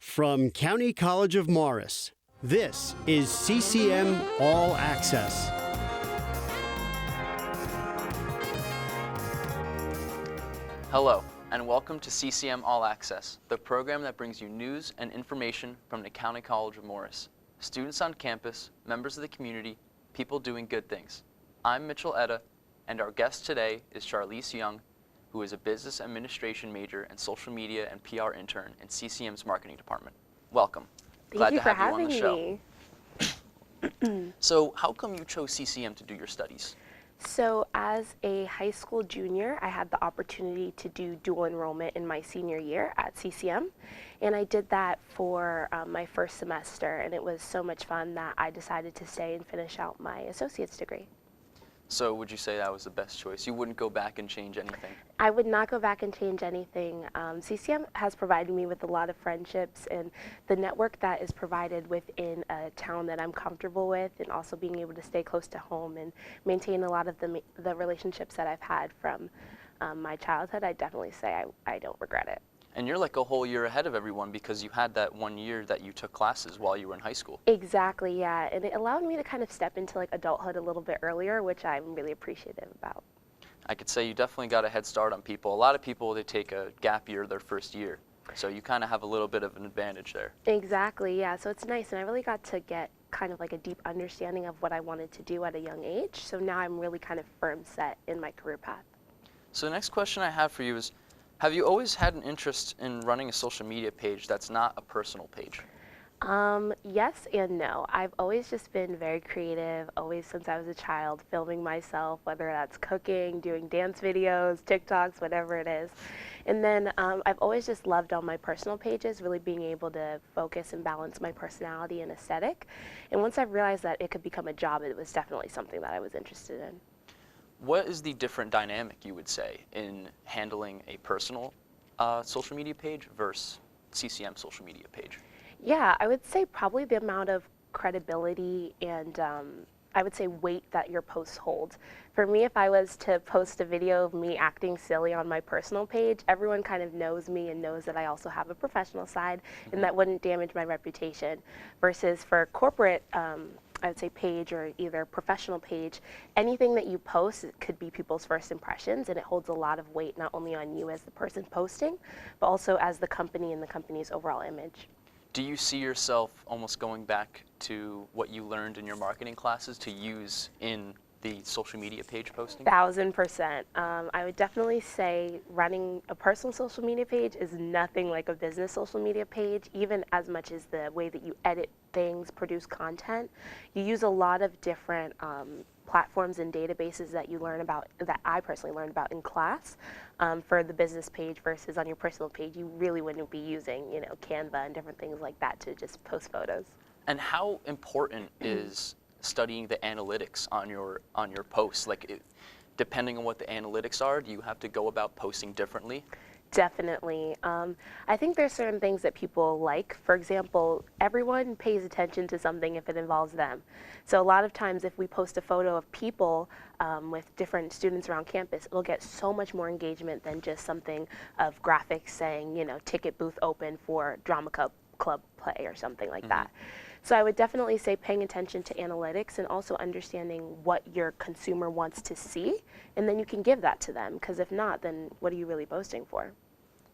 From County College of Morris, this is CCM All Access. Hello, and welcome to CCM All Access, the program that brings you news and information from the County College of Morris. Students on campus, members of the community, people doing good things. I'm Mitchell Etta, and our guest today is Charlyse Young, who is a business administration major and social media and PR intern in CCM's marketing department. Welcome. Glad to have you on the show. So how come you chose CCM to do your studies? So as a high school junior, I had the opportunity to do dual enrollment in my senior year at CCM. And I did that for my first semester, and it was so much fun that I decided to stay and finish out my associate's degree. So would you say that was the best choice? You wouldn't go back and change anything? I would not go back and change anything. CCM has provided me with a lot of friendships, and the network that is provided within a town that I'm comfortable with, and also being able to stay close to home and maintain a lot of the relationships that I've had from my childhood, I definitely say I don't regret it. And you're like a whole year ahead of everyone because you had that 1 year that you took classes while you were in high school. Exactly, yeah. And it allowed me to kind of step into like adulthood a little bit earlier, which I'm really appreciative about. I could say you definitely got a head start on people. A lot of people, they take a gap year their first year. So you kind of have a little bit of an advantage there. Exactly, yeah. So it's nice. And I really got to get kind of like a deep understanding of what I wanted to do at a young age. So now I'm really kind of firm set in my career path. So the next question I have for you is, have you always had an interest in running a social media page that's not a personal page? Yes and no. I've always just been very creative, always since I was a child, filming myself, whether that's cooking, doing dance videos, TikToks, whatever it is. And then I've always just loved on my personal pages, really being able to focus and balance my personality and aesthetic. And once I realized that it could become a job, it was definitely something that I was interested in. What is the different dynamic, you would say, in handling a personal social media page versus CCM social media page? Yeah, I would say probably the amount of credibility and I would say weight that your posts hold. For me, if I was to post a video of me acting silly on my personal page, everyone kind of knows me and knows that I also have a professional side, and that wouldn't damage my reputation. Versus for corporate, I would say page or either professional page, anything that you post could be people's first impressions, and it holds a lot of weight not only on you as the person posting, but also as the company and the company's overall image. Do you see yourself almost going back to what you learned in your marketing classes to use in the social media page posting? 1000%. I would definitely say running a personal social media page is nothing like a business social media page, even as much as the way that you edit things, produce content. You use a lot of different platforms and databases that you learn about, that I personally learned about in class. For the business page versus on your personal page, you really wouldn't be using, you know, Canva and different things like that to just post photos. And how important is studying the analytics on your posts? Like, depending on what the analytics are, do you have to go about posting differently? Definitely. I think there's certain things that people like. For example, everyone pays attention to something if it involves them. So a lot of times if we post a photo of people with different students around campus, it'll get so much more engagement than just something of graphics saying, you know, ticket booth open for drama club play or something like that. So I would definitely say paying attention to analytics and also understanding what your consumer wants to see, and then you can give that to them, because if not, then what are you really posting for?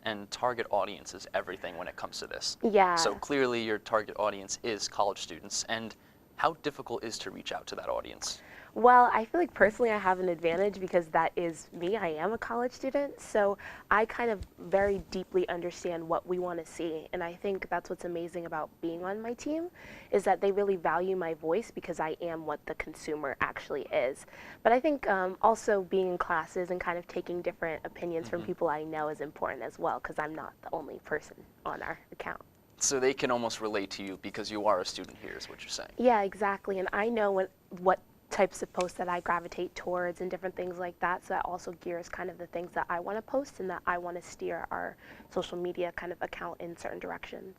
And target audience is everything when it comes to this. Yeah. So clearly your target audience is college students, and how difficult is to reach out to that audience? Well, I feel like personally I have an advantage because that is me. I am a college student, so I kind of very deeply understand what we want to see. And I think that's what's amazing about being on my team, is that they really value my voice because I am what the consumer actually is. But I think also being in classes and kind of taking different opinions from people I know is important as well, because I'm not the only person on our account. So they can almost relate to you because you are a student here, is what you're saying. Yeah, exactly. And I know what types of posts that I gravitate towards and different things like that. So that also gears kind of the things that I want to post and that I want to steer our social media kind of account in certain directions.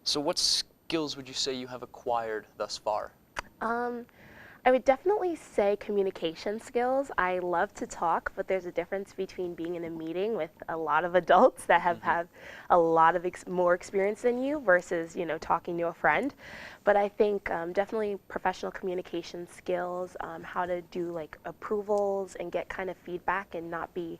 So what skills would you say you have acquired thus far? I would definitely say communication skills. I love to talk, but there's a difference between being in a meeting with a lot of adults that have had a lot of more experience than you versus, talking to a friend. But I think definitely professional communication skills, how to do like approvals and get kind of feedback and not be,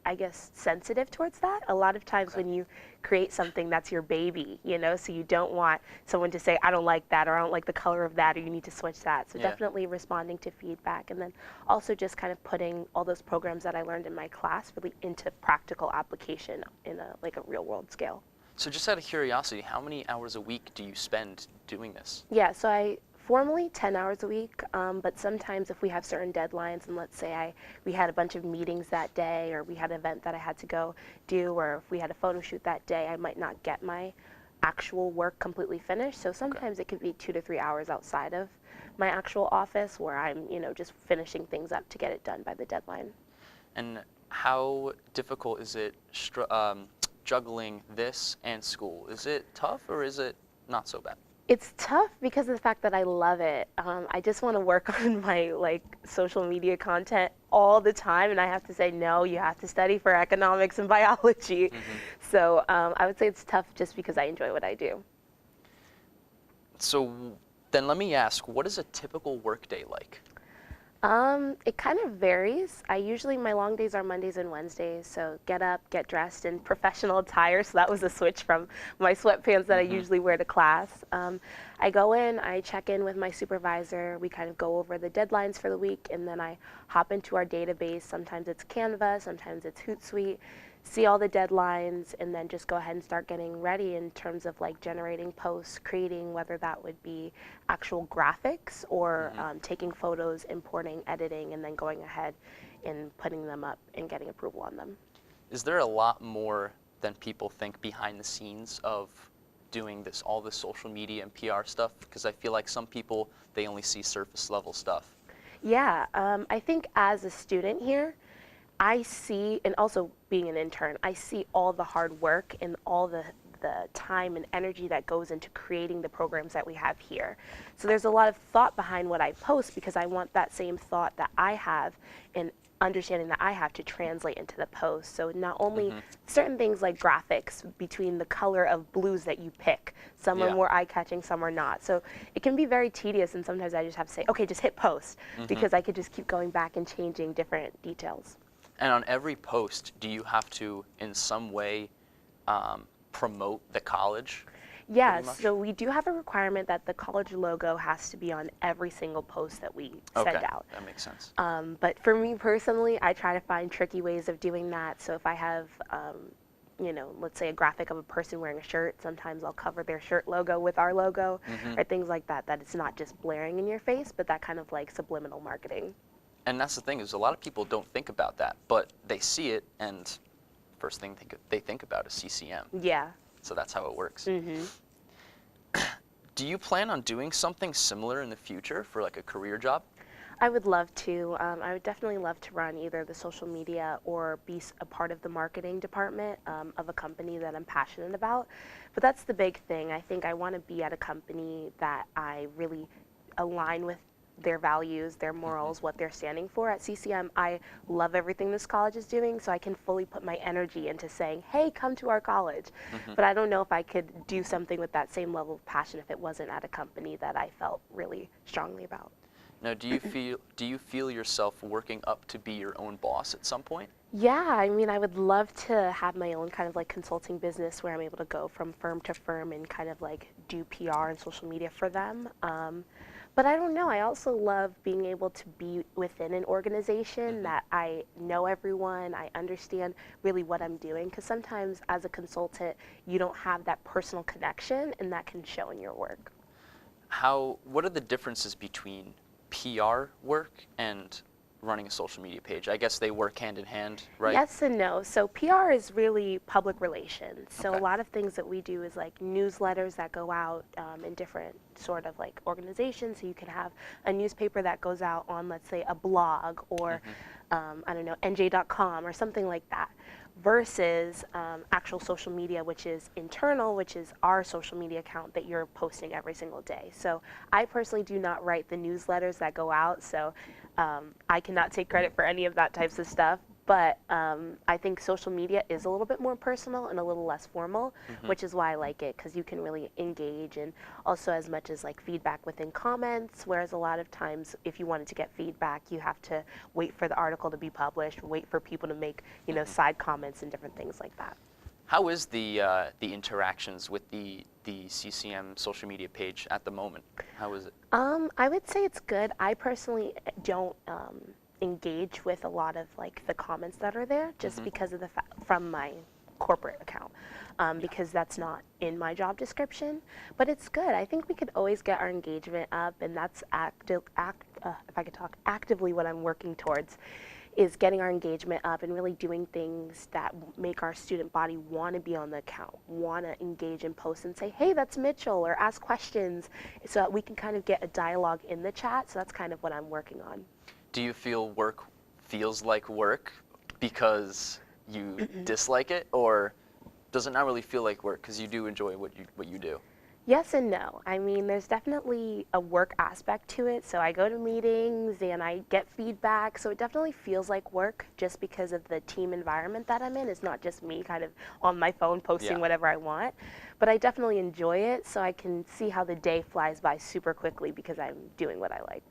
I guess, sensitive towards that. A lot of times when you create something that's your baby, so you don't want someone to say, I don't like that, or I don't like the color of that, or you need to switch that. So definitely responding to feedback, and then also just kind of putting all those programs that I learned in my class really into practical application in a real world scale. So just out of curiosity, how many hours a week do you spend doing this? Yeah, so I formally 10 hours a week, but sometimes if we have certain deadlines, and let's say we had a bunch of meetings that day, or we had an event that I had to go do, or if we had a photo shoot that day, I might not get my actual work completely finished. So sometimes it could be 2 to 3 hours outside of my actual office where I'm, just finishing things up to get it done by the deadline. And how difficult is it juggling this and school? Is it tough, or is it not so bad? It's tough because of the fact that I love it. I just want to work on my social media content all the time, and I have to say, no, you have to study for economics and biology. So I would say it's tough just because I enjoy what I do. So then let me ask, what is a typical workday like? It kind of varies. My long days are Mondays and Wednesdays, so get up, get dressed in professional attire, so that was a switch from my sweatpants that I usually wear to class. I go in, I check in with my supervisor, we kind of go over the deadlines for the week, and then I hop into our database. Sometimes it's Canva, sometimes it's Hootsuite, see all the deadlines, and then just go ahead and start getting ready in terms of generating posts, creating, whether that would be actual graphics or taking photos, importing, editing, and then going ahead and putting them up and getting approval on them. Is there a lot more than people think behind the scenes of doing all this social media and PR stuff? Because I feel like some people, they only see surface level stuff. Yeah, I think as a student here, I see, and also being an intern, I see all the hard work and all the time and energy that goes into creating the programs that we have here. So there's a lot of thought behind what I post because I want that same thought that I have and understanding that I have to translate into the post. So not only certain things like graphics between the color of blues that you pick, some are more eye-catching, some are not. So it can be very tedious, and sometimes I just have to say, okay, just hit post, because I could just keep going back and changing different details. And on every post, do you have to, in some way, promote the college? Yeah, so we do have a requirement that the college logo has to be on every single post that we send out. That makes sense. But for me personally, I try to find tricky ways of doing that. So if I have, let's say a graphic of a person wearing a shirt, sometimes I'll cover their shirt logo with our logo, or things like that, that it's not just blaring in your face, but that kind of subliminal marketing. And that's the thing, is a lot of people don't think about that, but they see it, and first thing they think about is CCM. Yeah. So that's how it works. Do you plan on doing something similar in the future for a career job? I would love to. I would definitely love to run either the social media or be a part of the marketing department of a company that I'm passionate about. But that's the big thing. I think I want to be at a company that I really align with their values, their morals, what they're standing for. At CCM, I love everything this college is doing, so I can fully put my energy into saying, hey, come to our college. But I don't know if I could do something with that same level of passion if it wasn't at a company that I felt really strongly about. Now, do you feel yourself working up to be your own boss at some point? Yeah, I mean, I would love to have my own kind of consulting business where I'm able to go from firm to firm and kind of do PR and social media for them. But I don't know, I also love being able to be within an organization that I know everyone, I understand really what I'm doing, because sometimes as a consultant, you don't have that personal connection, and that can show in your work. What are the differences between PR work and running a social media page? I guess they work hand in hand, right? Yes and no. So PR is really public relations. So a lot of things that we do is newsletters that go out in different sort of organizations. So you can have a newspaper that goes out on, let's say, a blog or I don't know, NJ.com or something like that. versus actual social media, which is internal, which is our social media account that you're posting every single day. So I personally do not write the newsletters that go out, so I cannot take credit for any of that types of stuff. But I think social media is a little bit more personal and a little less formal, which is why I like it, because you can really engage, and also as much as like feedback within comments, whereas a lot of times if you wanted to get feedback, you have to wait for the article to be published, wait for people to make, you know, side comments and different things like that. How is the interactions with the CCM social media page at the moment? How is it? I would say it's good. I personally don't engage with a lot of like the comments that are there, just because of the from my corporate account, because that's not in my job description. But it's good. I think we could always get our engagement up, and that's if I could talk, actively what I'm working towards, is getting our engagement up and really doing things that make our student body want to be on the account, want to engage and post and say, hey, that's Mitchell, or ask questions, so that we can kind of get a dialogue in the chat. So that's kind of what I'm working on. Do you feel work feels like work because you dislike it, or does it not really feel like work because you do enjoy what you do? Yes and no. I mean, there's definitely a work aspect to it. So I go to meetings and I get feedback. So it definitely feels like work just because of the team environment that I'm in. It's not just me kind of on my phone posting whatever I want. But I definitely enjoy it. So I can see how the day flies by super quickly because I'm doing what I like.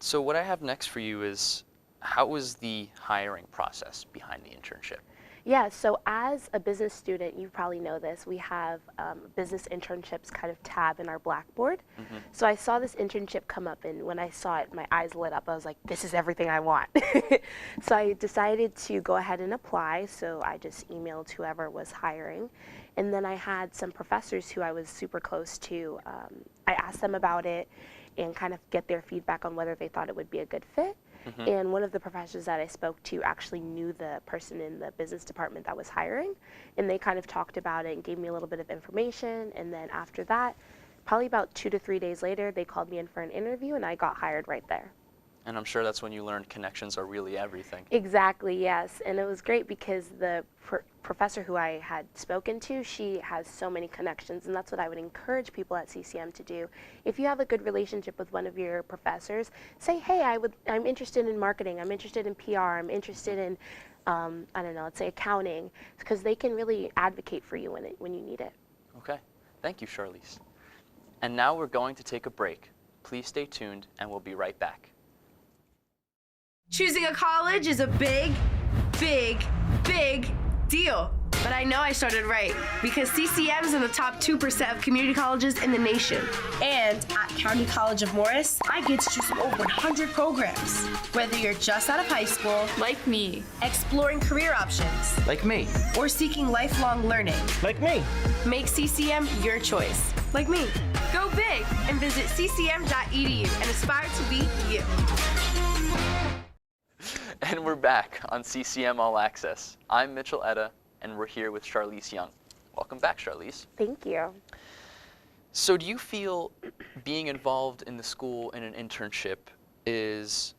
So what I have next for you is, how was the hiring process behind the internship? Yeah, so as a business student, you probably know this, we have business internships kind of tab in our Blackboard. So I saw this internship come up, and when I saw it, my eyes lit up. I was like, this is everything I want. So I decided to go ahead and apply. So I just emailed whoever was hiring. And then I had some professors who I was super close to. I asked them about it and kind of get their feedback on whether they thought it would be a good fit. And one of the professors that I spoke to actually knew the person in the business department that was hiring, and they kind of talked about it and gave me a little bit of information. And then after that, probably about 2 to 3 days later, they called me in for an interview, and I got hired right there. And I'm sure that's when you learned connections are really everything. Exactly, yes. And it was great because the professor who I had spoken to, she has so many connections, and that's what I would encourage people at CCM to do. If you have a good relationship with one of your professors, say, hey, I'm interested in marketing, I'm interested in PR, I'm interested in, I don't know, let's say accounting, because they can really advocate for you when you need it. Okay, thank you, Charlyse. And now we're going to take a break. Please stay tuned, and we'll be right back. Choosing a college is a big, big, big deal. But I know I started right because CCM is in the top 2% of community colleges in the nation. And at County College of Morris, I get to choose from over 100 programs. Whether you're just out of high school, like me, exploring career options, like me, or seeking lifelong learning, like me, make CCM your choice, like me. Go big and visit ccm.edu and aspire to be you. And we're back on CCM All Access. I'm Mitchell Etta, and we're here with Charlyse Young. Welcome back, Charlyse. Thank you. So do you feel being involved in the school in an internship is,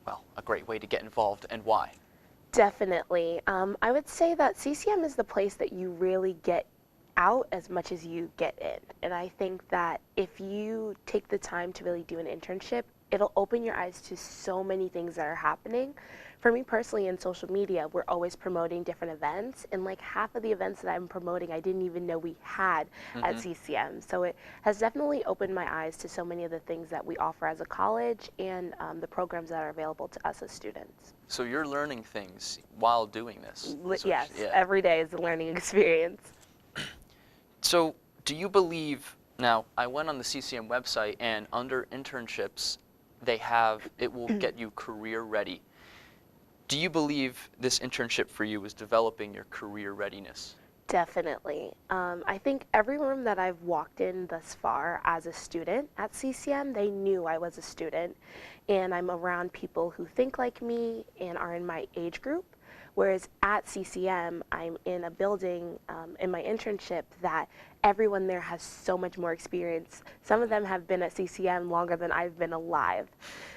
well, a great way to get involved, and why? Definitely. I would say that CCM is the place that you really get out as much as you get in. And I think that if you take the time to really do an internship, it'll open your eyes to so many things that are happening. For me personally, in social media, we're always promoting different events, and like half of the events that I'm promoting, I didn't even know we had at CCM. So it has definitely opened my eyes to so many of the things that we offer as a college, and the programs that are available to us as students. So you're learning things while doing this? Yes, every day is a learning experience. So do you believe, now I went on the CCM website, and under internships, it will get you career ready. Do you believe this internship for you is developing your career readiness? Definitely. I think every room that I've walked in thus far as a student at CCM, they knew I was a student, and I'm around people who think like me and are in my age group, Whereas at CCM, I'm in a building in my internship that everyone there has so much more experience. Some of them have been at CCM longer than I've been alive.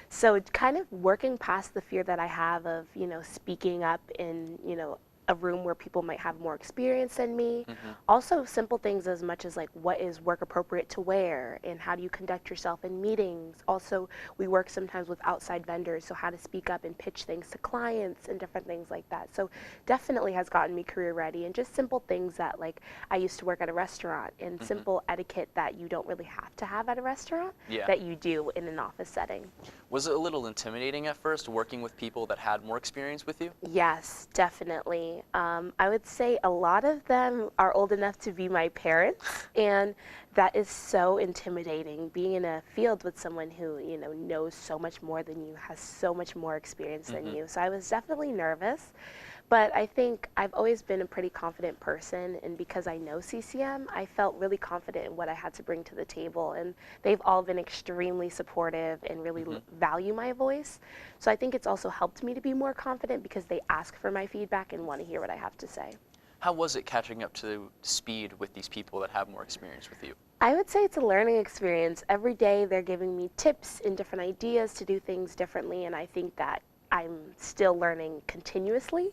So it's kind of working past the fear that I have of, speaking up in, a room where people might have more experience than me. Also simple things as much as like what is work appropriate to wear and how do you conduct yourself in meetings. Also, we work sometimes with outside vendors, so how to speak up and pitch things to clients and different things like that. So definitely has gotten me career ready, and just simple things that, like, I used to work at a restaurant, and simple etiquette that you don't really have to have at a restaurant that you do in an office setting. Was it a little intimidating at first working with people that had more experience with you? Yes, definitely. I would say a lot of them are old enough to be my parents, and that is so intimidating, being in a field with someone who, knows so much more than you, has so much more experience than you. So I was definitely nervous, but I think I've always been a pretty confident person, and because I know CCM, I felt really confident in what I had to bring to the table, and they've all been extremely supportive and really value my voice. So I think it's also helped me to be more confident because they ask for my feedback and want to hear what I have to say. How was it catching up to speed with these people that have more experience with you? I would say it's a learning experience. Every day they're giving me tips and different ideas to do things differently, and I think that I'm still learning continuously,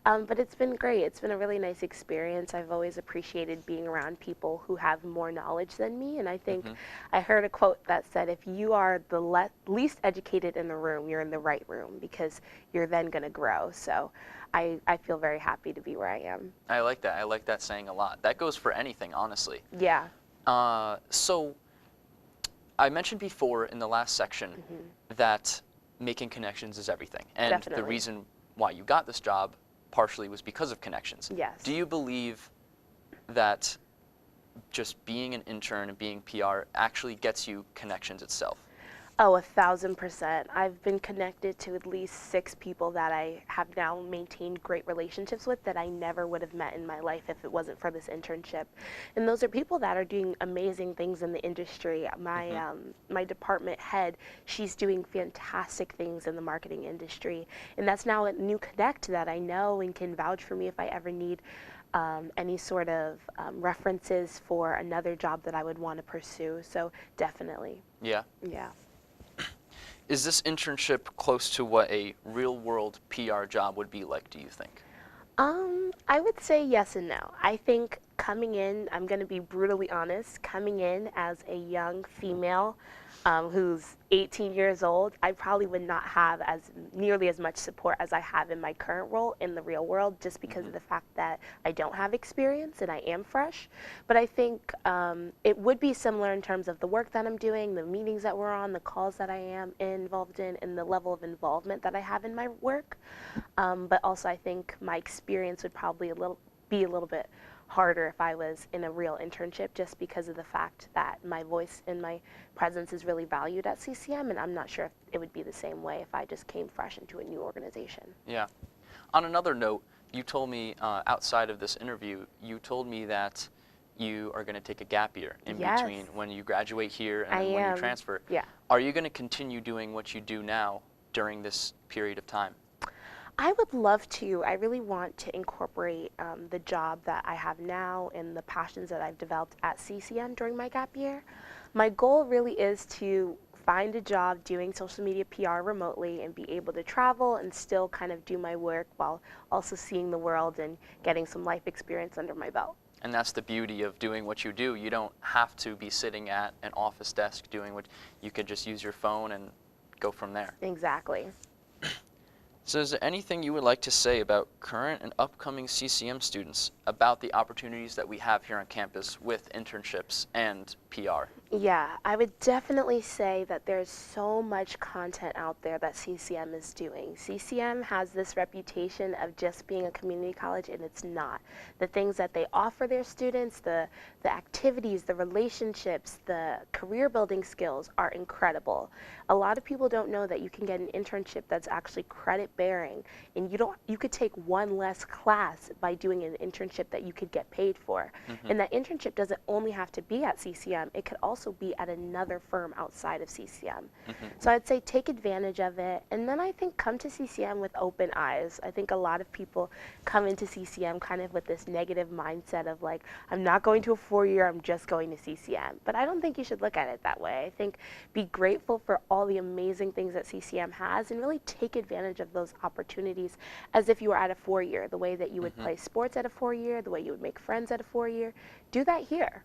but it's been great. It's been a really nice experience. I've always appreciated being around people who have more knowledge than me, and I think I heard a quote that said, if you are the least educated in the room, you're in the right room, because you're then going to grow. So I feel very happy to be where I am. I like that. I like that saying a lot. That goes for anything, honestly. Yeah. So I mentioned before in the last section that making connections is everything. And Definitely. the reason why you got this job partially was because of connections. Yes. Do you believe that just being an intern and being PR actually gets you connections itself? Oh, 1,000%. I've been connected to at least 6 people that I have now maintained great relationships with that I never would have met in my life if it wasn't for this internship. And those are people that are doing amazing things in the industry. My department head, she's doing fantastic things in the marketing industry. And that's now a new connect that I know and can vouch for me if I ever need any sort of references for another job that I would want to pursue. So definitely. Yeah. Yeah. Is this internship close to what a real-world PR job would be like, do you think? I would say yes and no. I think coming in, I'm going to be brutally honest, coming in as a young female who's 18 years old, I probably would not have nearly as much support as I have in my current role in the real world, just because of the fact that I don't have experience and I am fresh. But I think it would be similar in terms of the work that I'm doing, the meetings that we're on, the calls that I am involved in, and the level of involvement that I have in my work. But also I think my experience would probably be a little bit harder if I was in a real internship, just because of the fact that my voice and my presence is really valued at CCM, and I'm not sure if it would be the same way if I just came fresh into a new organization. Yeah. On another note, you told me outside of this interview, you told me that you are going to take a gap year in between when you graduate here and then when you transfer. Yeah. Are you going to continue doing what you do now during this period of time? I would love to. I really want to incorporate the job that I have now and the passions that I've developed at CCM during my gap year. My goal really is to find a job doing social media PR remotely and be able to travel and still kind of do my work while also seeing the world and getting some life experience under my belt. And that's the beauty of doing what you do. You don't have to be sitting at an office desk doing what you could just use your phone and go from there. Exactly. So is there anything you would like to say about current and upcoming CCM students about the opportunities that we have here on campus with internships and PR? Yeah, I would definitely say that there's so much content out there that CCM is doing. CCM has this reputation of just being a community college, and it's not. The things that they offer their students, the activities, the relationships, the career building skills are incredible. A lot of people don't know that you can get an internship that's actually credit bearing, and you could take one less class by doing an internship that you could get paid for. And that internship doesn't only have to be at CCM, it could also also be at another firm outside of CCM. So I'd say take advantage of it, and then I think come to CCM with open eyes. I think a lot of people come into CCM kind of with this negative mindset of like, I'm not going to a 4-year, I'm just going to CCM. But I don't think you should look at it that way. I think be grateful for all the amazing things that CCM has and really take advantage of those opportunities as if you were at a 4-year, the way that you would play sports at a 4-year, the way you would make friends at a 4-year. Do that here.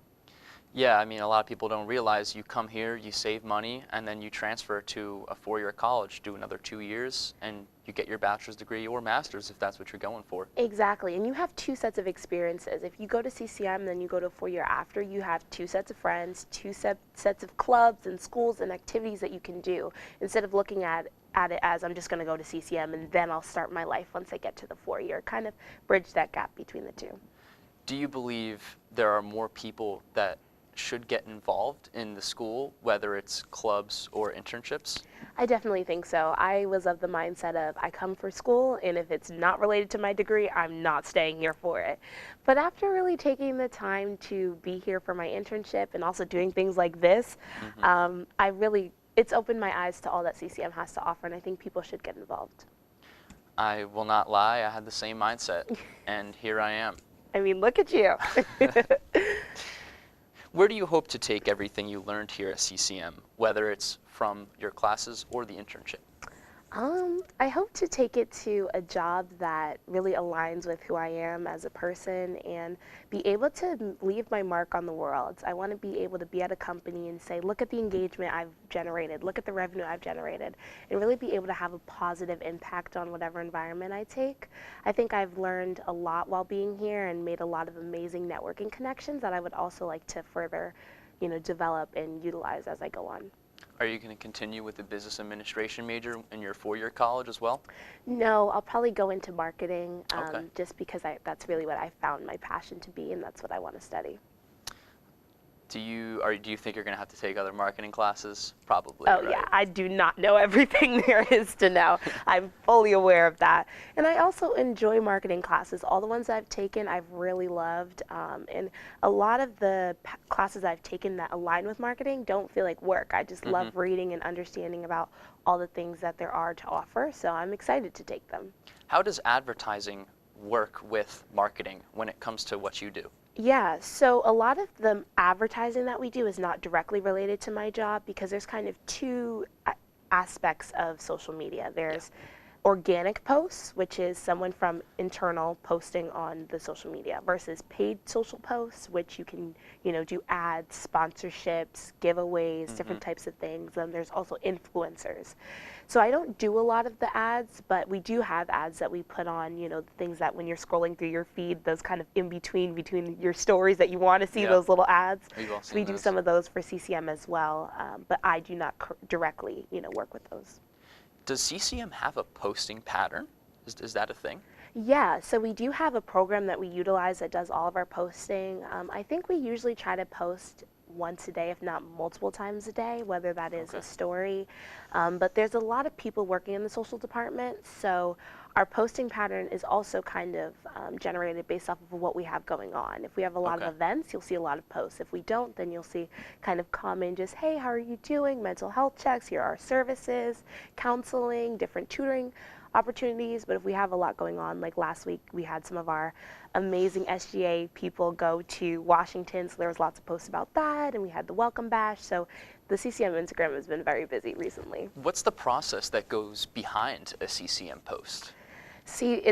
Yeah, I mean, a lot of people don't realize you come here, you save money, and then you transfer to a 4-year college, do another 2 years, and you get your bachelor's degree or master's if that's what you're going for. Exactly, and you have 2 sets of experiences. If you go to CCM, then you go to a 4-year after, you have 2 sets of friends, 2 sets of clubs and schools and activities that you can do, instead of looking at it as I'm just going to go to CCM and then I'll start my life once I get to the 4-year. Kind of bridge that gap between the two. Do you believe there are more people that should get involved in the school, whether it's clubs or internships? I definitely think so. I was of the mindset of I come for school, and if it's not related to my degree, I'm not staying here for it. But after really taking the time to be here for my internship and also doing things like this, it's opened my eyes to all that CCM has to offer, and I think people should get involved. I will not lie, I had the same mindset, and here I am. I mean, look at you. Where do you hope to take everything you learned here at CCM, whether it's from your classes or the internship? I hope to take it to a job that really aligns with who I am as a person and be able to leave my mark on the world. I want to be able to be at a company and say, look at the engagement I've generated, look at the revenue I've generated, and really be able to have a positive impact on whatever environment I take. I think I've learned a lot while being here and made a lot of amazing networking connections that I would also like to further, develop and utilize as I go on. Are you going to continue with the business administration major in your 4-year college as well? No, I'll probably go into marketing Okay. just because that's really what I found my passion to be, and that's what I want to study. Do you think you're going to have to take other marketing classes? Probably, Oh right? yeah, I do not know everything there is to know. I'm fully aware of that. And I also enjoy marketing classes. All the ones I've taken, I've really loved. And a lot of the classes I've taken that align with marketing don't feel like work. I just love reading and understanding about all the things that there are to offer. So I'm excited to take them. How does advertising work with marketing when it comes to what you do? Yeah, so a lot of the advertising that we do is not directly related to my job because there's kind of 2 aspects of social media. There's organic posts, which is someone from internal posting on the social media, versus paid social posts, which you can, do ads, sponsorships, giveaways, different types of things. And there's also influencers. So I don't do a lot of the ads, but we do have ads that we put on, the things that when you're scrolling through your feed, those kind of in between your stories that you want to see, those little ads. So we do some of those for CCM as well, but I do not directly, work with those. Does CCM have a posting pattern? Is that a thing? Yeah, so we do have a program that we utilize that does all of our posting. I think we usually try to post once a day, if not multiple times a day, whether that is a story. But there's a lot of people working in the social department, so our posting pattern is also kind of generated based off of what we have going on. If we have a lot of events, you'll see a lot of posts. If we don't, then you'll see kind of common just, hey, how are you doing? Mental health checks, here are our services, counseling, different tutoring opportunities. But if we have a lot going on, like last week we had some of our amazing SGA people go to Washington, so there was lots of posts about that, and we had the welcome bash. So the CCM Instagram has been very busy recently. What's the process that goes behind a CCM post? See,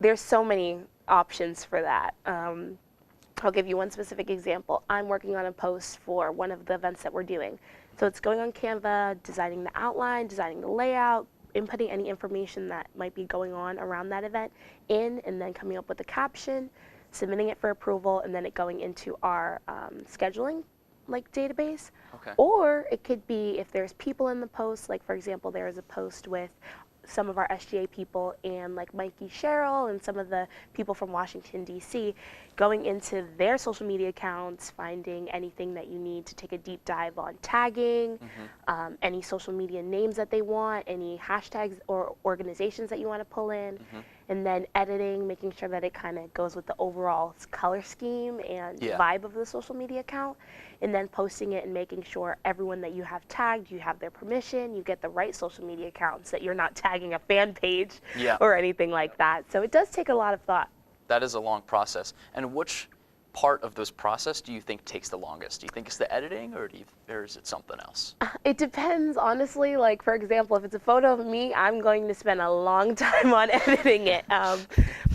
there's so many options for that. I'll give you one specific example. I'm working on a post for one of the events that we're doing. So it's going on Canva, designing the outline, designing the layout, inputting any information that might be going on around that event in, and then coming up with a caption, submitting it for approval, and then it going into our scheduling database. Or it could be if there's people in the post, like for example, there is a post with some of our SGA people and like Mikey Sherrill and some of the people from Washington, D.C., going into their social media accounts, finding anything that you need to take a deep dive on tagging, any social media names that they want, any hashtags or organizations that you want to pull in, and then editing, making sure that it kind of goes with the overall color scheme and Yeah. vibe of the social media account, and then posting it and making sure everyone that you have tagged, you have their permission, you get the right social media accounts, that you're not tagging a fan page Yeah. or anything like that. So it does take a lot of thought. That is a long process. And which part of this process do you think takes the longest? Do you think it's the editing, or or is it something else? It depends, honestly. Like, for example, if it's a photo of me, I'm going to spend a long time on editing it.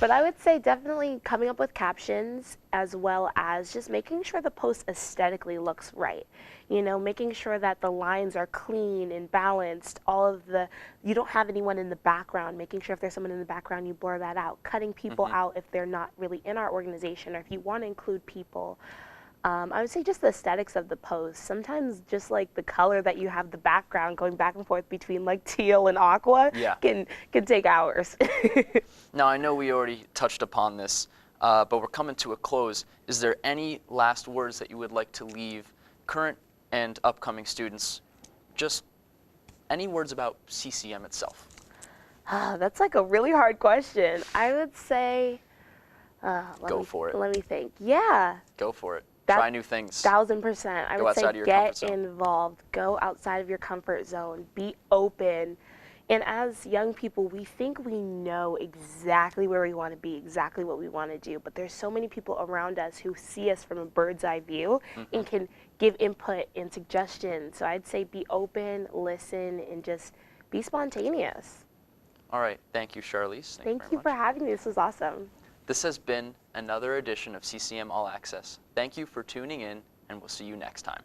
But I would say definitely coming up with captions, as well as just making sure the post aesthetically looks right. You know, making sure that the lines are clean and balanced. You don't have anyone in the background. Making sure if there's someone in the background, you blur that out. Cutting people out if they're not really in our organization, or if you want to include people. I would say just the aesthetics of the post. Sometimes just like the color that you have the background going back and forth between like teal and aqua Yeah. can take hours. Now, I know we already touched upon this, but we're coming to a close. Is there any last words that you would like to leave current and upcoming students? Just any words about CCM itself? That's like a really hard question. I would say, Go for it. let me think. Yeah. Go for it. That- Try new things. 1000%. I Go would say outside of your comfort get zone. involved, go outside of your comfort zone, be open. And as young people, we think we know exactly where we want to be, exactly what we want to do. But there's so many people around us who see us from a bird's eye view and can give input and suggestions. So I'd say be open, listen, and just be spontaneous. All right. Thank you, Charlyse. Thank very you much. for having me. This was awesome. This has been another edition of CCM All Access. Thank you for tuning in, and we'll see you next time.